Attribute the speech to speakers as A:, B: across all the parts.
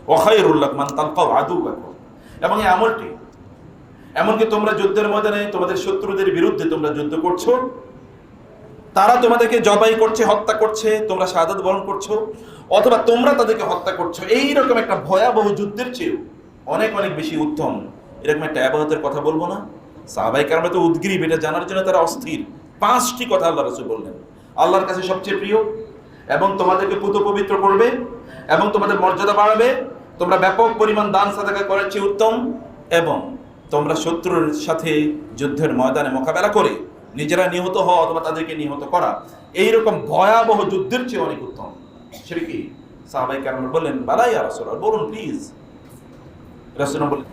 A: ওয়া খায়রুল লাকুম আন তালকাউ আদুওয়াকুম। এবং এই আমলটি এমনকি তোমরা যুদ্ধের ময়দানে তোমাদের শত্রুদের বিরুদ্ধে তোমরা যুদ্ধ করছো, তারা তোমাদেরকে জবাই করছে, হত্যা করছে, তোমরা শাহাদাত বরণ করছো, অথবা তোমরা তাদেরকে হত্যা করছো, এইরকম একটা ভয়াবহ যুদ্ধের চেয়েও অনেক অনেক বেশি উত্তম এরকম একটা ইবাদতের কথা বলবো না? সাহাবায়ে কেরামরা তো উদ্গ্রীব, এটা জানার জন্য তারা অস্থির। 5টি কথা আল্লাহ রাসূল বললেন আল্লাহর কাছে সবচেয়ে প্রিয়, এবং তোমাদেরকে পুত পবিত্র করবে, এবং তোমাদের মর্যাদা বাড়াবে, তোমরা ব্যাপক পরিমাণ দান সাদাকা করার চেয়ে উত্তম, এবং তোমরা শত্রুর সাথে যুদ্ধের ময়দানে মোকাবেলা করে নিজেরা নিহত হওয়া অথবা তাদেরকে নিহত করা, এইরকম ভয়াবহ যুদ্ধের চেয়ে অনেক উত্তম। সেটা কি? সাহাবায়ে কেরামরা বললেন বালা ইয়া রাসূলুল্লাহ, বলুন প্লিজ। রাসূল বলেন,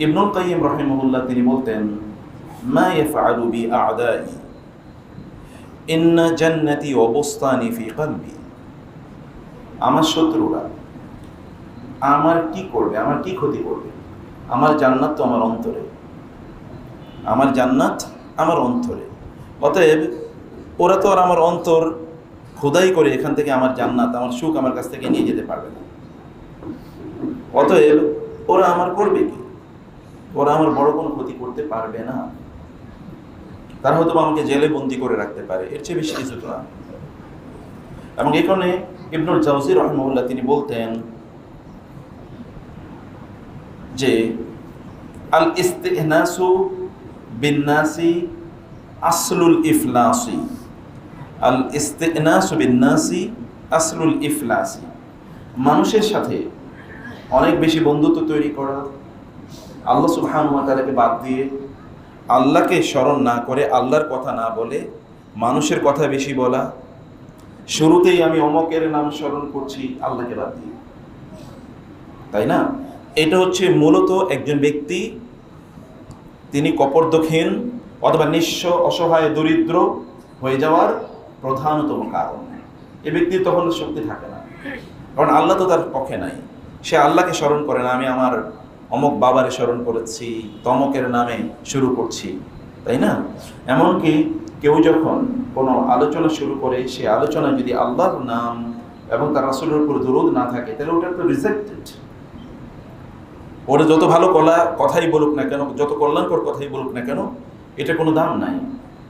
A: ইবনুল কাইয়িম রাহিমাহুল্লাহ তিনি বলতেন, মা ইয়াফআলু বি আ'দাই ইন্না জান্নাতি ওয়া বুস্তানি ফি কলবি। আমার শত্রুরা আমার কি করবে, আমার কি ক্ষতি করবে? আমার জান্নাত তো আমার অন্তরে, আমার জান্নাত আমার অন্তরে। অতএব ওরা তো আর আমার অন্তর খোদাই করে এখান থেকে আমার জান্নাত, আমার সুখ আমার কাছ থেকে নিয়ে যেতে পারবে না। অতএব ওরা আমার করবে কি? ওরা আমার বড় কোনো ক্ষতি করতে পারবে না। তারা হয়তো আমাকে জেলে বন্দি করে রাখতে পারে, এর চেয়ে বেশি কিছু না। এবং এই কারণে ইবনুল জাওজি রাহিমাহুল্লাহ তিনি বলতেন যে আল ইস্তিহনাসু বিন্নাসি আসলুল ইফলাসি, আল ইস্তিহনাসু বিন্নাসি আসলুল ইফলাসি। মানুষের সাথে অনেক বেশি বন্ধুত্ব তৈরি করা, আল্লাহ সুবহানাহু ওয়া তাআলাকে বাদ দিয়ে, আল্লাহকে স্মরণ না করে, আল্লাহর কথা না বলে মানুষের কথা বেশি বলা, শুরুতেই আমি অমকের নাম স্মরণ করছি আল্লাহকে বাদ দিয়ে, তাই না? এটা হচ্ছে মূলত একজন ব্যক্তি তিনি কপর্দকহীন অথবা নিঃস্ব, অসহায়, দরিদ্র হয়ে যাওয়ার প্রধানতম কারণ। এ ব্যক্তির তখন শক্তি থাকে না, কারণ আল্লাহ তো তার পক্ষে নাই। সে আল্লাহকে স্মরণ করে না, আমি আমার অমক বাবারে স্মরণ করেছি, তমকের নামে শুরু করছি, তাই না? এমনকি কেউ যখন কোনো আলোচনা শুরু করে, সে আলোচনায় যদি আল্লাহর নাম এবং তার রাসূলের উপর দরুদ না থাকে, তাহলে ওটা তো রিজেক্টেড। ওরা যত ভালো কথাই বলুক না কেন, যত কল্যাণকর কথাই বলুক না কেন, এটা কোনো দাম নাই।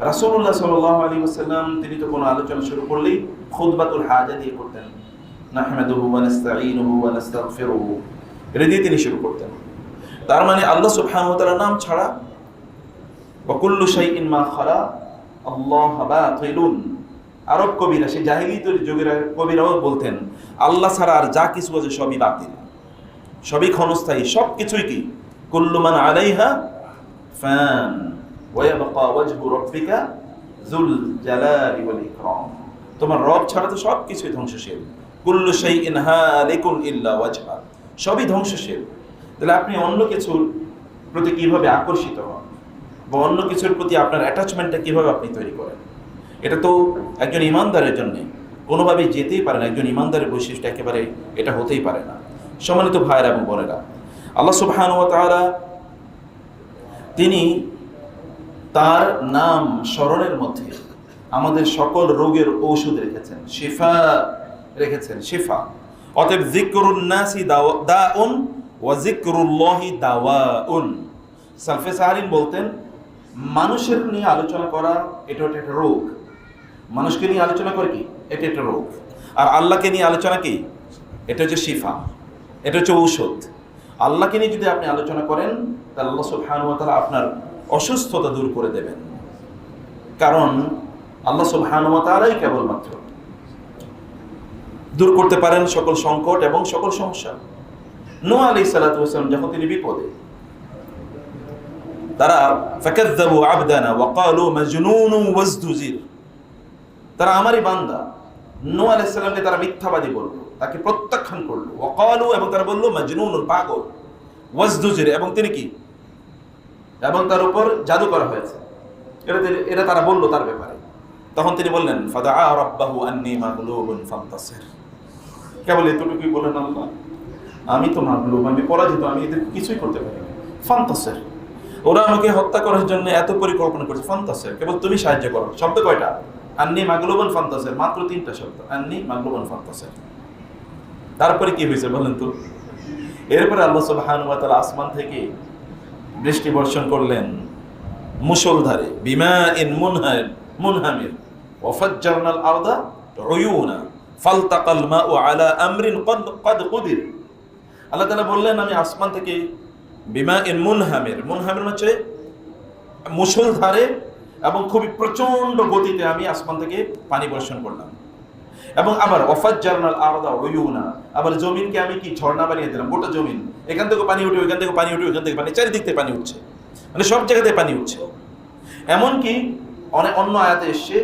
A: রাসূলুল্লাহ সাল্লাল্লাহু আলাইহি ওয়াসাল্লাম তিনি তো কোনো আলোচনা শুরু করলেই খুতবাতুল হাজা দিয়ে করতেন, নাহমাদুহু ওয়া নাস্তাঈনুহু ওয়া নাস্তাগফিরুহু, এটা দিয়ে তিনি শুরু করতেন। তার মানে আল্লাহ সুবহানাহু ওয়া তাআলার নাম ছাড়া, ওয়া কুল্লু শাইইন মা খালা আল্লাহ বাতিলুন। আরব কবিরা, সেই জাহিলিয়াতের যুগের কবিরাও বলতেন আল্লাহ ছাড়া আর যা কিছু আছে সবই বাতিল, সবই ক্ষণস্থায়ী, সব কিছুই কি কুল্লু মান আলাইহা ফান ওয়া ইয়াবকা ওয়াজহু রাব্বিকা যুল জালালি ওয়াল ইকরাম। তোমার রব ছাড়া তো সব কিছুই ধ্বংসশীল। কুল্লু শাইইন হালিকুন ইল্লা ওয়াজহা, সবই ধ্বংসশীল। তাহলে আপনি অন্য কিছুর প্রতি কিভাবে আকর্ষিত হন, বা অন্য কিছুর প্রতি আপনার অ্যাটাচমেন্টটা কিভাবে আপনি তৈরি করেন? এটা তো একজন ইমানদারের জন্য কোনোভাবেই যেতেই পারে না। একজন ইমানদারের বৈশিষ্ট্য একেবারে এটা হতেই পারে না। সম্মানিত ভাইরা এবং বোনেরা, আল্লাহ সুবহানাহু ওয়া তাআলা তিনি তার নাম স্মরণের মধ্যে আমাদের সকল রোগের ঔষধ রেখেছেন, শিফা রেখেছেন, শিফা। অতএব যিকরুন নাসি দাউন ওয়া যিকরুল্লাহি দাওয়াউন। সালফে সাহারিন বলতেন মানুষের নিয়ে আলোচনা করা এটা একটা রোগ, মানুষকে নিয়ে আলোচনা করে কি এটা একটা রোগ, আর আল্লাহকে নিয়ে আলোচনা কি এটা হচ্ছে শিফা, এটা হচ্ছে ঔষধ। আল্লাহকে নিয়ে যদি আপনি আলোচনা করেন তাহলে আল্লাহ সুবহানাহু ওয়া তাআলা আপনার অসুস্থতা দূর করে দেবেন, কারণ আল্লাহ সুবহানাহু ওয়া তাআলাই কেবলমাত্র দূর করতে পারেন সকল সংকট এবং সকল সমস্যা। নূহ আলাইহিস সালাতু ওয়াস সালাম যখন তিনি বিপদে, তারা ফাকাযযাবু আবদানা ওয়া ক্বালু মাজনুনুন ওয়াজদুজির, তারা আমারই বান্দা নূহ আলাইহিস সালামকে তারা মিথ্যাবাদী বলল, তাকে প্রত্যাখ্যান করলো। ওয়া ক্বালু, এবং তারা বলল মাজনুনুন, পাগল, ওয়াজদুজির, এবং তিনি কি, এবং তার উপর জাদু করা হয়েছে, এটা তারা বলল তার ব্যাপারে। তখন তিনি বললেন ফাদাআ রাব্বাহু আন্নী মাগলুবুন ফান্তাসির, কেবল এতটুকুই বলেন আল্লাহ আমি তো মাগলুব, আমি পরাজিত, আমি এদের কিছুই করতে পারি না। ফান্তাসির, ওরা আমাকে হত্যা করার জন্য এত পরিকল্পনা করছে, ফান্তাসির, কেবল তুমি সাহায্য করো। শব্দ কয়টা? আন্নী মাগলুবুন ফান্তাসির, মাত্র 3টা শব্দ, আন্নী মাগলুবুন ফান্তাসির। তারপরে কি হয়েছে বলেন তো? এরপরে আল্লাহ সুবহানাহু ওয়া তাআলা আসমান থেকে বৃষ্টি বর্ষণ করলেন মুষলধারে, বিমাইন মুনহামির ওয়া ফাজ্জারনাল আরদা উয়ুনা ফালতাকাল মাউ আলা আমরিন ক্বাদ কুদির। আল্লাহ তাআলা বললেন, আমি আসমান থেকে বিমাইন মুনহামির হচ্ছে মুষলধারে এবং খুবই প্রচন্ড গতিতে আমি আসমান থেকে পানি বর্ষণ করলাম। এবং আবার ওয়াফাজ্জারনাল আরদা উয়ুনা, আবার জমিনকে আমি কি ঝর্ণা বানিয়ে দিলাম, গোটা জমিন, এখান থেকে পানি উঠে, ওইখান থেকে পানি উঠে, ওইখান থেকে পানি, চারিদিক থেকে পানি উঠছে, মানে সব জায়গাতে পানি উঠছে। এমনকি অনেক অন্য আয়াতে এসছে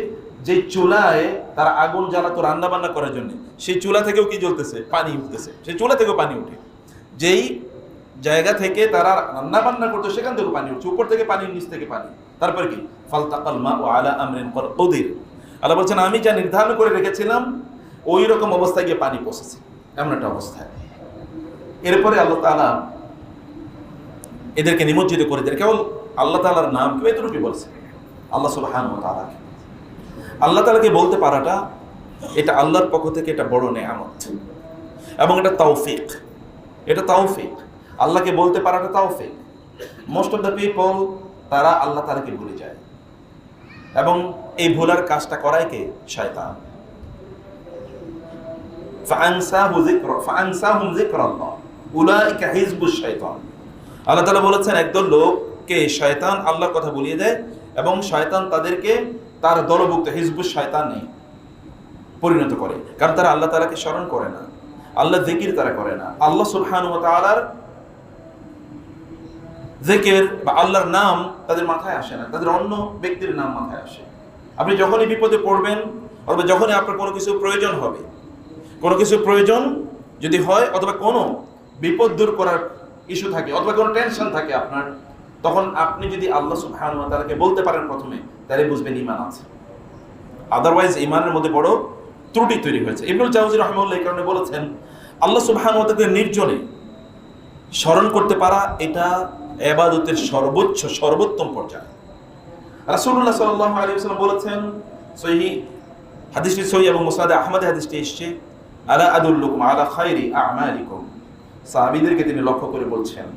A: যে চুলায় তারা আগুন জ্বালাতো রান্না বান্না করার জন্য, সেই চুলা থেকেও কি জ্বলতেছে, পানি উঠতেছে, সেই চুলা থেকেও পানি উঠে। যেই জায়গা থেকে তারা রান্না বান্না করতো সেখান থেকেও পানি উঠছে, উপর থেকে পানি, নিচ থেকে পানি। তারপর কি ফালতাকাল মাউ আলা আমরিন ক্বাদ কুদির। আল্লাহ বলছেন, আমি যা নির্ধারণ করে রেখেছিলাম ওই রকম অবস্থায় গিয়ে পানি পৌঁছেছে, এমন একটা অবস্থায়। এরপরে আল্লাহ তাআলা এদেরকে নিমজ্জিত করে দেন। কেবল আল্লাহ তাআলার নাম কেউ এতটুকু বলছে, আল্লাহ সুবহানাহু ওয়া তাআলা। আল্লাহ তাআলাকে বলতে পারাটা এটা আল্লাহর পক্ষ থেকে এটা বড় নেয়ামত এবং এটা তৌফিক। এটা তৌফিক, আল্লাহকে বলতে পারাটা তৌফিক। মোস্ট অফ দ্য পিপল তারা আল্লাহ তাআলাকে ভুলে যায়, এবং এই ভুলার কাজটা করায় কে? শয়তান। ফাআনসাহুম যিকরাল্লাহ উলাইকা হিজবুশ শাইতান। আল্লাহ তাআলা বলেছেন, একদল লোককে শয়তান আল্লাহর কথা বলিয়ে দেয় এবং শয়তান তাদেরকে তার দলভুক্ত হিজবুশ শাইতানে পরিণত করে, কারণ তারা আল্লাহ তাআলাকে স্মরণ করে না, আল্লাহ জিকির তারা করে না। আল্লাহ সুবহানাহু ওয়া তাআলার জিকির বা আল্লাহর নাম তাদের মাথায় আসে না, তাদের অন্য ব্যক্তির নাম মাথায় আসে। আপনি যখনই বিপদে পড়বেন অথবা যখনই আপনার কোনো কিছু প্রয়োজন হবে, কোনো কিছু প্রয়োজন যদি হয় অথবা কোনো বিপদ দূর করার ইস্যু থাকে অথবা কোনো টেনশন থাকে আপনার, তখন আপনি যদি আল্লাহ সুবহানাহু ওয়া তাআলাকে বলতে পারেন প্রথমে, তাহলে বুঝবেন ঈমান আছে। আদারওয়াইজ ঈমানের মধ্যে বড় ত্রুটি তৈরি হয়েছে। ইবনুল জাওজি রাহিমাহুল্লাহ এই কারণে বলেছেন, আল্লাহ সুবহানাহু ওয়া তাআলাকে নির্জনে স্মরণ করতে পারা এটা ইবাদতের সর্বোত্তম পর্যায়। রাসূলুল্লাহ সাল্লাল্লাহু আলাইহি ওয়াসাল্লাম বলেছেন, সহিহ হাদিসটি সহিহ এবং মুসনাদে আহমদে হাদিসটি এসেছে, আলা আদুল্লুকুম আলা খায়রি আ'মালিকুম। সাহাবীদেরকে তিনি লক্ষ্য করে বলছেন,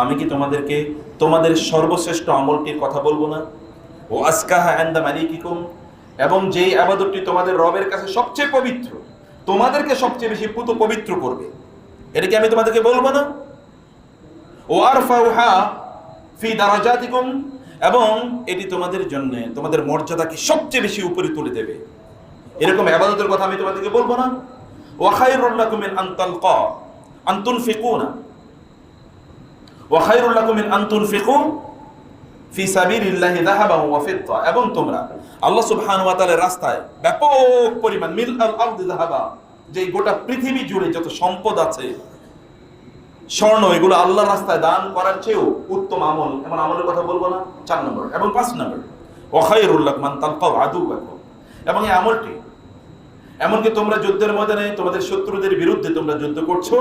A: আমি কি তোমাদেরকে তোমাদের সর্বশ্রেষ্ঠ আমলটির কথা বলবো না? ও আসকাহা ইনদা মালিকিকুম, এবং যেই ইবাদতটি তোমাদের রবের কাছে সবচেয়ে পবিত্র, তোমাদেরকে সবচেয়ে বেশি পবিত্র করবে, এটা কি আমি তোমাদেরকে বলবো না? ও আরফাউহা ফি দারাজাতিকুম, এবং এটি তোমাদের জন্য তোমাদের মর্যাদাকে সবচেয়ে বেশি উপরে তুলে দেবে, এরকম ইবাদতের কথা আমি তোমাদেরকে বলবো না? ওয়া খায়রুল লাকুম মিন আন তালকা আন তুনফিকুনা ওয়া খায়রুল লাকুম মিন আন তুনফিকু ফি সাবিলিল্লাহি যাহাবান ওয়া ফিদ্দা, এবং তোমরা আল্লাহ সুবহানাহু ওয়া তাআলার রাস্তায় ব্যাপক পরিমাণ মিল আল আরদি যাহাবা, যে গোটা পৃথিবী জুড়ে যত সম্পদ আছে, স্বর্ণ, এগুলো আল্লাহর রাস্তায় দান করার চেয়েও উত্তম আমল, এমন আমলের কথা বলবো না? 4 নম্বর। এবং 5 নম্বর, ওয়া খায়রুল লাকুম মান তালকাউ আদুওয়াকুম, এবং এই আমলটি এমনকি তোমরা যুদ্ধের ময়দানে তোমাদের শত্রুদের বিরুদ্ধে তোমরা যুদ্ধ করছো,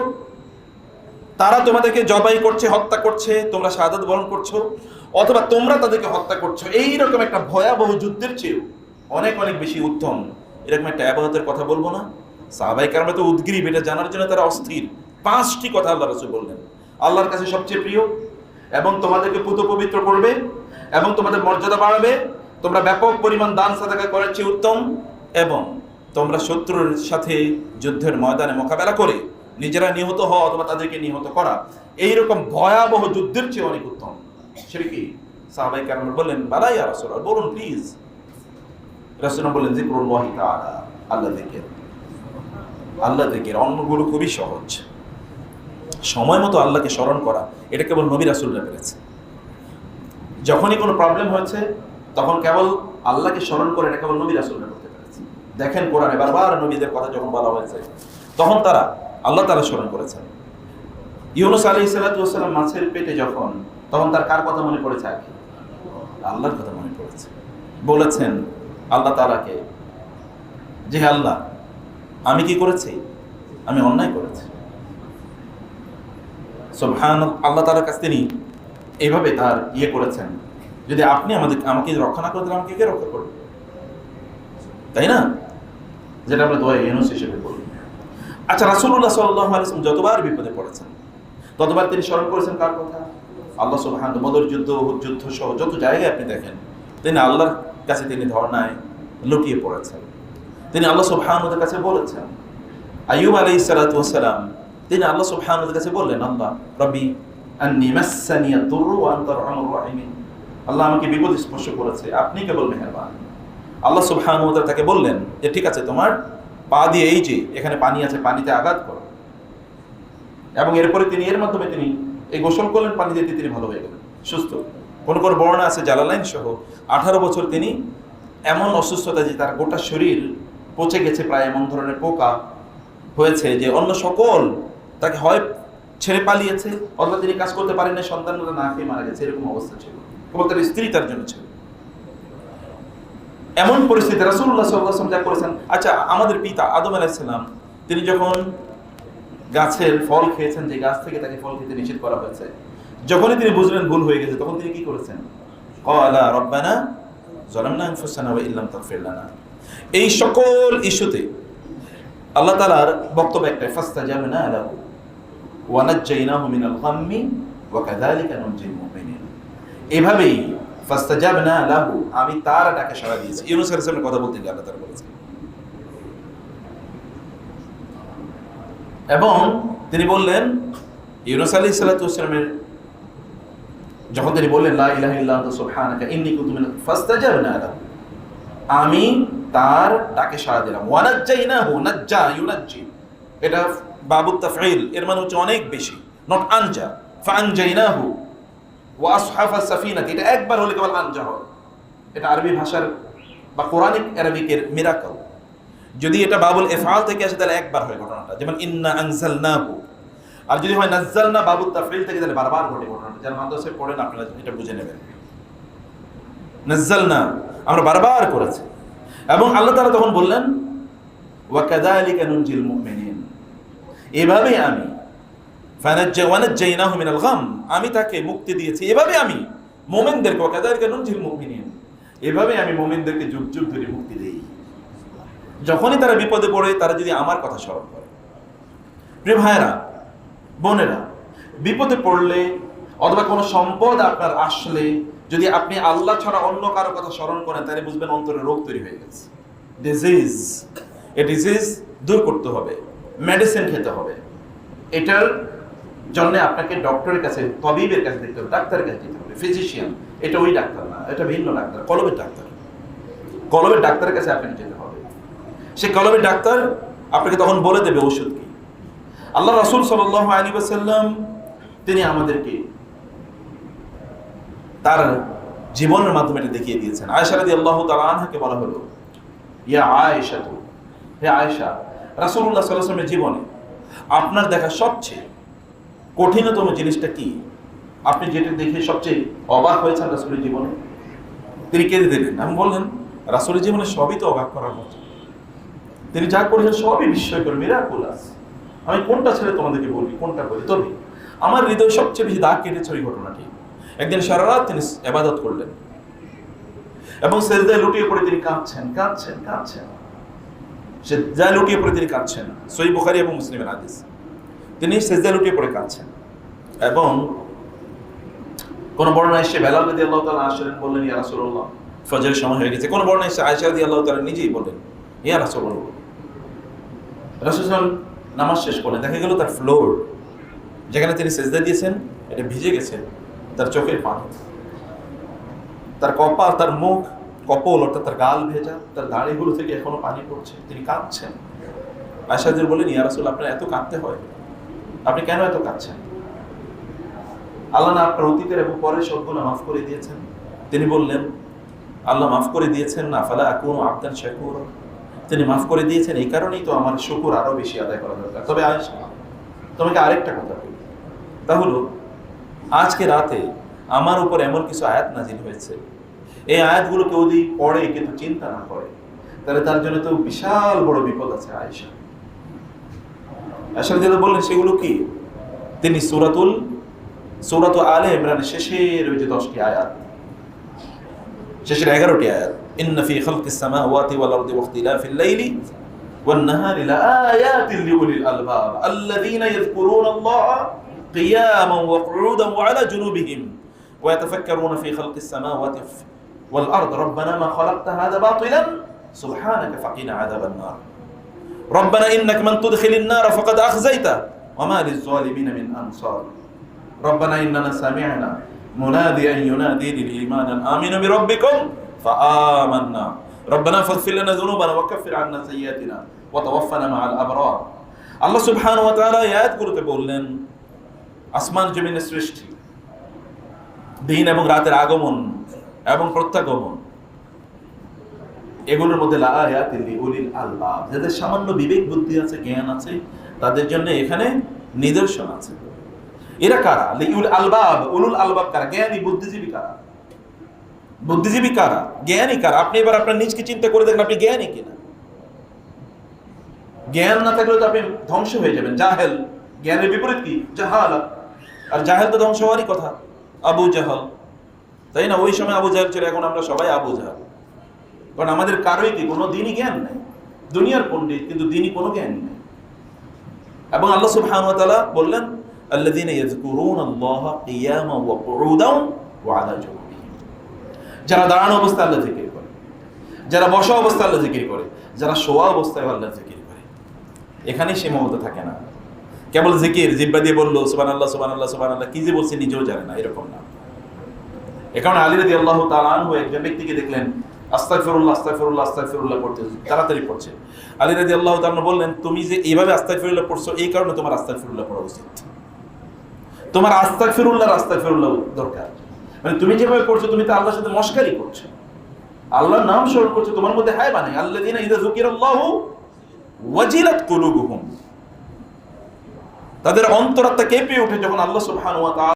A: তারা তোমাদেরকে জবাই করছে, হত্যা করছে, তোমরা শাহাদাত বরণ করছো, অথবা তোমরা তাদেরকে হত্যা করছো, এইরকম একটা ভয়াবহ যুদ্ধের চেয়েও অনেক অনেক বেশি উত্তম এরকম একটা ইবাদতের কথা বলবো না? সাহাবায়ে কেরামরা তো উদ্গ্রীব, এটা জানার জন্য তারা অস্থির। 5টি কথা আল্লাহ রাসূল বললেন, আল্লাহর কাছে সবচেয়ে প্রিয়, এবং তোমাদেরকে পবিত্র করবে, এবং তোমাদের মর্যাদা বাড়াবে, তোমরা ব্যাপক পরিমাণ দান সাদাকা করার চেয়ে উত্তম, এবং তোমরা শত্রুর সাথে যুদ্ধের ময়দানে মোকাবেলা করে নিজেরা নিহত হওয়া অথবা তাদেরকে নিহত করা, এইরকম ভয়াবহ যুদ্ধের চেয়ে অনেক উত্তম। সেটা কি? সাহাবায়ে কেরামরা বললেন, বালা ইয়া রাসূলুল্লাহ, বলুন প্লিজ। রাসূলুল্লাহ বললেন, যিকরুল্লাহি তাআলা, আল্লাহ যিকির। আল্লাহ যিকির, অন্যগুলো খুবই সহজ। সময় মতো আল্লাহকে স্মরণ করা, এটা কেবল নবী রাসূলরা পেরেছে। যখনই কোনো প্রবলেম হয়েছে তখন কেবল আল্লাহকে স্মরণ করে, এটা কেবল নবী রাসূলরা করতে পেরেছে। দেখেন কোরআনে বারবার নবীদের কথা যখন বলা হয়েছে তখন তারা আল্লাহ তাআলা স্মরণ করেছেন। ইউনূস আলাইহিস সালাতু ওয়াস সালাম মাছের পেটে যখন, তখন তার কার কথা মনে পড়েছে? আগে আল্লাহর কথা মনে পড়েছে। বলেছেন আল্লাহ তাআলাকে, যে আল্লাহ, আমি কি করেছি? আমি অন্যায় করেছি। সুবহানাল্লাহ, আল্লাহ তাআলার কাছে তিনি এইভাবে তার করেছেন, যদি আপনি আমাকে রক্ষা না করতেন, আমাকে কে রক্ষা করবে? তাই না? যেটা আমরা দোয়া ইউনূস হিসেবে বলি। আচ্ছা, রাসূলুল্লাহ সাল্লাল্লাহু আলাইহি ওয়াসাল্লাম যতবার বিপদে পড়েছেন, ততবার তিনি স্মরণ করেছেন কার কথা? আল্লাহ সুবহানাহু ওয়া তাআলা। বদর যুদ্ধ, উহুদ যুদ্ধ সহ যত জায়গায় আপনি দেখেন তিনি আল্লাহর কাছে তিনি ধর্নায় লুটিয়ে পড়েছেন। তিনি আল্লাহ সুবহানাহু ওয়া তাআলার কাছে বলেছেন। আইয়ুব আলাইহিস সালাতু ওয়াস সালাম তিনি আল্লাহ সুবহানাহু ওয়া তাআলার কাছে বললেন, আল্লাহ রব্বি আন্নী মাসসানিয়া দুররু ওয়া আনতা আরহামুর রাহিমিন। আল্লাহ আমাকে বিপদ স্পর্শ করেছে, আপনি কেবল মেহেরবান। আল্লাহ সুবহানাহু ওয়া তাআলা তাকে বললেন যে ঠিক আছে, তোমার পা দিয়ে এই যে এখানে পানি আছে, পানিতে আঘাত করো। এবং এরপরে তিনি এর মাধ্যমে তিনি এই গোসল করলেন, পানি দিয়ে তিনি ভালো হয়ে গেলেন, সুস্থ। কোন কোন বর্ণনা আছে জালালাইন সহ 18 বছর তিনি এমন অসুস্থতা যে তার গোটা শরীর পচে গেছে, প্রায় এমন ধরনের পোকা হয়েছে যে অন্য সকল তাকে হয় ছেড়ে পালিয়েছে অথবা তিনি কাজ করতে পারেন না, সন্তানরা না খেয়ে মারা গেছে, এরকম অবস্থা ছিল। কেবল তার স্ত্রী তার জন্য ছিল। এমন পরিস্থিতি রাসূলুল্লাহ সাল্লাল্লাহু আলাইহি ওয়াসাল্লাম যা করেছেন। আচ্ছা, আমাদের পিতা আদম আলাইহিস সালাম তিনি যখন গাছের ফল খেয়েছেন, যে গাছ থেকে তাকে ফল খেতে নিষেধ করা হয়েছে, যখনই তিনি বুঝলেন ভুল হয়ে গেছে, তখন তিনি কি করেছেন? ক্বালা রাব্বানা যালামনা আনফুসানা ওয়া ইল্লাম তাগফির লানা। এই সকল ইস্যুতে আল্লাহ তাআলার বক্তব্য একটাই, ফাস্তাজাবনা লাহু ওয়া নাজ্জাইনাহু মিনাল গাম্মি ওয়া কাযালিকা নুনজিল মুমিনিন। এভাবেই ফাস্তাজাবনা লাহু, আমি তার ডাকে সাড়া দিয়েছি। ইউনূস আলাইহিস সালামের কথা বলতে গিয়ে আল্লাহ তাআলা বলেছেন। এবং তিনি বললেন, ইউনূস আলাইহিস সালাতু ওয়াস সালামের যখন তিনি বললেন লা ইলাহা ইল্লা আনতা সুবহানাকা ইন্নী কুনতু মিনাল ফাস্তাজাবনা লাহু, আমি তার ডাকে সাড়া দিলাম। ওয়া নাজ্জাইনাহু, নাজ্জা ইউনাজ্জি, এটা বাবুত তাফঈল, এর মানে হচ্ছে অনেক বেশি, নট আনজা। ফাআনজাইনাহু ওয়া আসহাফাস সাফিনা, এটা একবার হলে কেবল আনজা হয়। এটা আরবি ভাষার বা কোরআনিক আরবিকের মিরাকল। যদি এটা বাবুল ইফআল থেকে আসে তাহলে একবার হয় ঘটনাটা, যেমন ইন্না আনজালনাহু। আর যদি হয় নাজ্জালনা বাবুত তাফঈল থেকে, তাহলে বারবার ঘটে ঘটনাটা। যারা মাদ্রাসায় পড়েন আপনারা এটা বুঝে নেবেন। নাজ্জালনা, আমরা বারবার করেছি। এবং আল্লাহ তাআলা তখন বললেন ওয়া কাযালিকা নুনজিল মুমিনিন, এভাবে আমি ফানাজ্জাইনাহু মিনাল গাম, আমি তাকে মুক্তি দিয়েছি, এভাবে আমি মুমিনদেরকে, ওয়া কাযালিকা নুনজিল মুমিনিন, এভাবে আমি মুমিনদেরকে যুগ যুগ ধরে মুক্তি দেই। যখনই তারা বিপদে পড়ে, তারা যদি আমার কথা স্মরণ করে। প্রিয় ভাইরা বোনেরা, বিপদে পড়লে অথবা কোনো সম্পদ আপনার আসলে যদি আপনি আল্লাহ ছাড়া অন্য কারো কথা স্মরণ করেন, তাহলে বুঝবেন অন্তরে রোগ তৈরি হয়ে গেছে, ডিজিজ। এই ডিজিজ দূর করতে হবে, মেডিসিন খেতে হবে। এটার জন্য আপনাকে ডক্টরের কাছে, তবিবের কাছে দেখতে হবে, ডাক্তারের কাছে যেতে হবে, ফিজিশিয়ান। এটা ওই ডাক্তার না, এটা ভিন্ন ডাক্তার, কলবের ডাক্তার। কলবের ডাক্তারের কাছে আপনাকে যেতে হবে। সেই কলবের ডাক্তার আপনাকে তখন বলে দেবে ওষুধ কি। আল্লাহ রাসূল সাল্লাল্লাহু আলাইহি ওয়াসাল্লাম তিনি আমাদেরকে তার জীবনের মাধ্যমে এটা দেখিয়ে দিয়েছেন। আয়েশা রাদিয়াল্লাহু তাআলা আনহাকে বলা হলো, ইয়া আয়েশা, হে আয়েশা, রাসূলুল্লাহ সাল্লাল্লাহু আলাইহি ওয়াসাল্লামের জীবনে আপনার দেখা সবচেয়ে কঠিনতম জিনিসটা কি? আপনি যেটা দেখে সবচেয়ে অবাক হয়েছেন রাসূলের জীবনে? তিনি কেঁদে দিলেন। আমি বললেন, রাসূলের জীবনে সবই তো অবাক করার মতো। তিনি যা করেছেন সবই বিস্ময়কর, মিরাকুলাস। আমি কোনটা ছেড়ে তোমাদেরকে বলি, কোনটা বলি? তবে আমার হৃদয় সবচেয়ে বেশি দাগ কেটেছে ওই ঘটনাটি। একদিন সারা রাত তিনি ইবাদত করলেন এবং সিজদায় লুটিয়ে পড়ে তিনি কাঁদছেন, কাঁদছেন, কাঁদছেন। সিজদায় লুটিয়ে পড়ে তিনি কাঁদছেন। সহিহ বুখারী এবং মুসলিমের হাদিস। তিনি সিজদায় লুটিয়ে পড়ে কাঁদছেন এবং কোন বর্ণনায় এসে বেলাল রাদিয়াল্লাহু তাআলা আসলেন, বললেন, ইয়া রাসূলুল্লাহ, ফজরের সময় হয়ে গেছে। কোন বর্ণনায় এসে আয়েশা রাদিয়াল্লাহু তাআলা নিজেই বললেন, ইয়া রাসূলুল্লাহ। রাসূল নামাজ শেষ করলেন, দেখা গেল তার ফ্লোর যেখানে তিনি সিজদা দিয়েছেন এটা ভিজে গেছে, তার চোখের পানি, তার কপাল, তার মুখ, কপল অর্থাৎ তার গাল ভেজা, তার দাড়িগুলো থেকে এখনো পানি পড়ছে, তিনি কাঁদছেন। আয়েশা বললেন, ইয়া রাসূল, আপনার এত কাঁদতে হয়? আপনি কেন এত কাঁদছেন? আল্লাহ না আপনার অতীতের এবং পরের সবগুলো মাফ করে দিয়েছেন? তিনি বললেন, আল্লাহ মাফ করে দিয়েছেন না, ফালা আকুনু আবদান শাকুরা, তিনি মাফ করে দিয়েছেন, এই কারণেই তো আমার শুকর আরো বেশি আদায় করা দরকার। তবে আয়েশা, তোমাকে আরেকটা কথা বলি, তা হলো আজকে রাতে আমার উপর এমন কিছু আয়াত নাজিল হয়েছে, এই আয়াতগুলো কেউ যদি পড়ে কিন্তু চিন্তা না করে, তাহলে তার জন্য তো বিশাল বড় বিপদ আছে। আয়েশা যেটা বললেন সেগুলো কি? তিনি সূরাত আলে ইমরানের শেষের ওই যে 10টি আয়াত, শেষের 11টি আয়াত, ইন্না ফি খালকিস সামাওয়াতি ওয়াল আরদি ওয়া ইখতিলাফিল লাইলি ওয়ান নাহারি লাআয়াতিন লিউলিল আলবাব আল্লাযীনা ইয়াযকুরুনাল্লাহা قياما وقعودا وعلى جنوبهم ويتفكرون في خلق السماوات والأرض ربنا ما خلقت هذا باطلا سبحانك فقنا عذاب النار ربنا إنك من تدخل النار فقد أخزيته وما للظالمين من أنصار ربنا إننا سمعنا مناديا ينادي للإيمان أن آمنوا بربكم فآمنا ربنا فاغفر لنا ذنوبنا وكفر عنا سيئاتنا وتوفنا مع الأبرار আল্লাহ সুবহানাহু ওয়া তাআলা এই আয়াতগুলোতে বললেন আসমান জমিনের সৃষ্টি, দিন এবং রাতের আগমন এবং প্রত্যাগমন, এগুলোর মধ্যে লাআয়াতিল লিউলিল আলবাব, যাদের সামান্য বিবেক বুদ্ধি আছে, জ্ঞান আছে, তাদের জন্য এখানে নিদর্শন আছে। এরা কারা? লিউল আলবাব, উলুল আলবাব কারা? জ্ঞানী বুদ্ধিজীবী কারা? বুদ্ধিজীবী কারা? জ্ঞানী কারা? আপনি এবার আপনার নিজকে চিন্তা করে দেখেন আপনি জ্ঞানী কিনা। জ্ঞান না থাকলে তো আপনি ধ্বংস হয়ে যাবেন। জাহেল, জ্ঞানের বিপরীত কি? জাহালা। আর জাহেল তো ধ্বংস হওয়ারই কথা। আবু জাহল, তাই না? ওই সময় আবু জাহেল ছিল, এখন আমরা সবাই আবু জাহেল। কারণ আমাদের কারোই কি কোনো দিনই জ্ঞান নেই। দুনিয়ার পণ্ডিত, কিন্তু দিনই কোনো জ্ঞান নেই। এবং আল্লাহ সুবহানাহু ওয়া তাআলা বললেন আল্লাযীনা ইয়াযকুরুনাল্লাহা কিয়ামান ওয়া কুউদান ওয়া আলা জুনুবিহিম, যারা দাঁড়ানো অবস্থায় আল্লাহ জিকির করে, যারা বসা অবস্থায় আল্লাহ জিকির করে, যারা শোয়া অবস্থায় আল্লাহ জিকির করে। এখানেই সীমাবদ্ধ থাকে না। কেবল জিকির জিহ্বা দিয়ে বললো সুবহানাল্লাহ সুবহানাল্লাহ সুবহানাল্লাহ, কি যে বলছে নিজেও জানে না, এরকম না। এ কারণে আলী রাদিয়াল্লাহু তাআলা আনহু একজন ব্যক্তিকে দেখলেন আস্তাগফিরুল্লাহ আস্তাগফিরুল্লাহ আস্তাগফিরুল্লাহ পড়তে, তাড়াতাড়ি পড়ছে। আলী রাদিয়াল্লাহু তাআলা বললেন, তুমি যে এইভাবে আস্তাগফিরুল্লাহ পড়ছো, এই কারণে তোমার আস্তাগফিরুল্লাহ পড়া উচিত। তোমার আস্তাগফিরুল্লাহ আস্তাগফিরুল্লাহ দরকার। মানে তুমি যেভাবে পড়ছো, তুমি তো আল্লাহর সাথে মশকারি করছো, আল্লাহর নাম স্মরণ করছো, তোমার মধ্যে হায়বা নাই। আল্লাযীনা ইযা যুকিরাল্লাহু ওয়াজিলাত কুলুবুহুম, তাদের অন্তরাত্মা কেঁপে ওঠে যখন আল্লাহ সুবহানাহু ওয়া তাআলা